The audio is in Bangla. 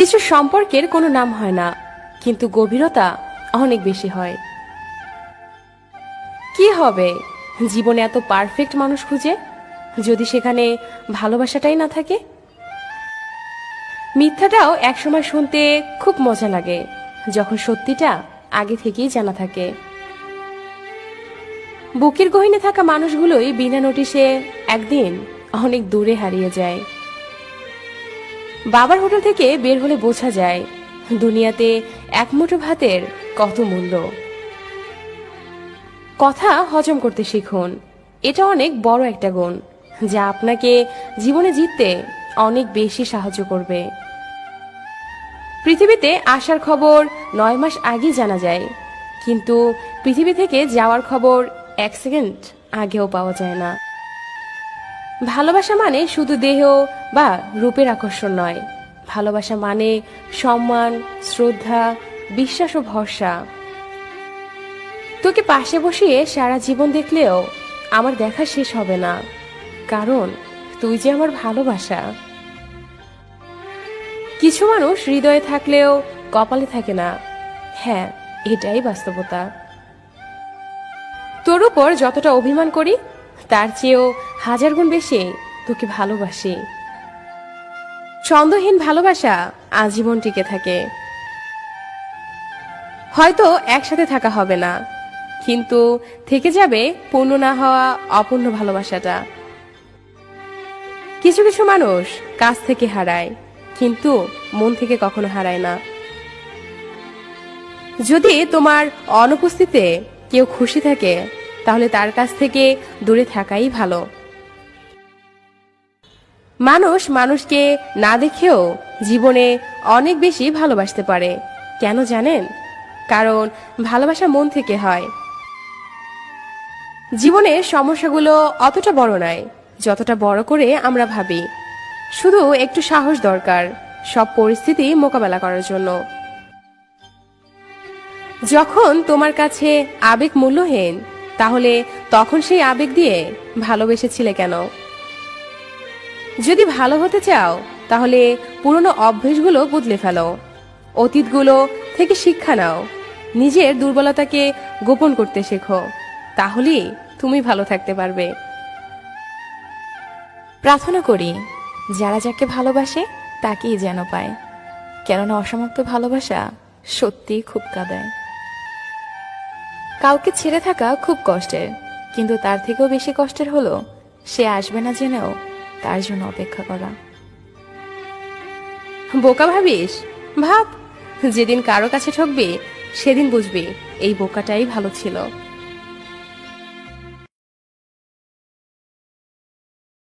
কিছু সম্পর্কের কোনো নাম হয় না, কিন্তু গভীরতা অনেক বেশি হয়। কি হবে জীবনে এত পারফেক্ট মানুষ খুঁজে, যদি সেখানে ভালোবাসাটাই না থাকে? মিথ্যাটাও একসময় শুনতে খুব মজা লাগে, যখন সত্যিটা আগে থেকেই জানা থাকে। বুকের গহীনে থাকা মানুষগুলোই বিনা নোটিশে একদিন অনেক দূরে হারিয়ে যায়। বাবার হোটেল থেকে বের হলে বোঝা যায় দুনিয়াতে এক মুঠো ভাতের কত মূল্য। কথা হজম করতে শিখুন, এটা অনেক বড় একটা গুণ, যা আপনাকে জীবনে জিততে অনেক বেশি সাহায্য করবে। পৃথিবীতে আসার খবর 9 মাস আগে জানা যায়, কিন্তু পৃথিবী থেকে যাওয়ার খবর 1 সেকেন্ড আগেও পাওয়া যায় না। ভালোবাসা মানে শুধু দেহ বা রূপের আকর্ষণ নয়, ভালোবাসা মানে সম্মান, শ্রদ্ধা, বিশ্বাস ও ভরসা। তোকে পাশে বসিয়ে সারা জীবন দেখলেও আমার দেখা শেষ হবে না, কারণ তুই যে আমার ভালোবাসা। কিছু মানুষ হৃদয়ে থাকলেও কপালে থাকে না, হ্যাঁ এটাই বাস্তবতা। তোর উপর যতটা অভিমান করি তার চেয়েও 1000 গুণ বেশি তোকে ভালোবাসি। ছন্দহীন ভালোবাসা আজীবন টিকে থাকে। হয়তো একসাথে থাকা হবে না, কিন্তু থেকে যাবে পূর্ণ না হওয়া অপূর্ণ ভালোবাসাটা। কিছু কিছু মানুষ কাছ থেকে হারায়, কিন্তু মন থেকে কখনো হারায় না। যদি তোমার অনুপস্থিতিতে কেউ খুশি থাকে, তাহলে তার কাছ থেকে দূরে থাকাই ভালো। মানুষ মানুষকে না দেখেও জীবনে অনেক বেশি ভালোবাসতে পারে। কেন জানেন? কারণ ভালোবাসা মন থেকে হয়। জীবনের সমস্যাগুলো অতটা বড় নয় যতটা বড় করে আমরা ভাবি। শুধু একটু সাহস দরকার সব পরিস্থিতি মোকাবেলা করার জন্য। যখন তোমার কাছে আবেগ মূল্যহীন, তাহলে তখন সেই আবেগ দিয়ে ভালোবেসেছিলে কেন? যদি ভালো হতে চাও, তাহলে পুরনো অভ্যেসগুলো বদলে ফেলো, অতীতগুলো থেকে শিক্ষা নাও, নিজের দুর্বলতাকে গোপন করতে শেখো, তাহলেই তুমি ভালো থাকতে পারবে। প্রার্থনা করি যারা যাকে ভালোবাসে তাকেই যেন পায়, কেননা অসমাপ্ত ভালোবাসা সত্যিই খুব কাঁদায়। কাউকে ছেড়ে থাকা খুব কষ্টের, কিন্তু তার থেকেও বেশি কষ্টের হলো সে আসবে না জেনেও তার জন্য অপেক্ষা করা। বোকা ভাবিস? ভাব, যেদিন কারো কাছে ঠকবি সেদিন বুঝবি এই বোকাটাই ভালো ছিল।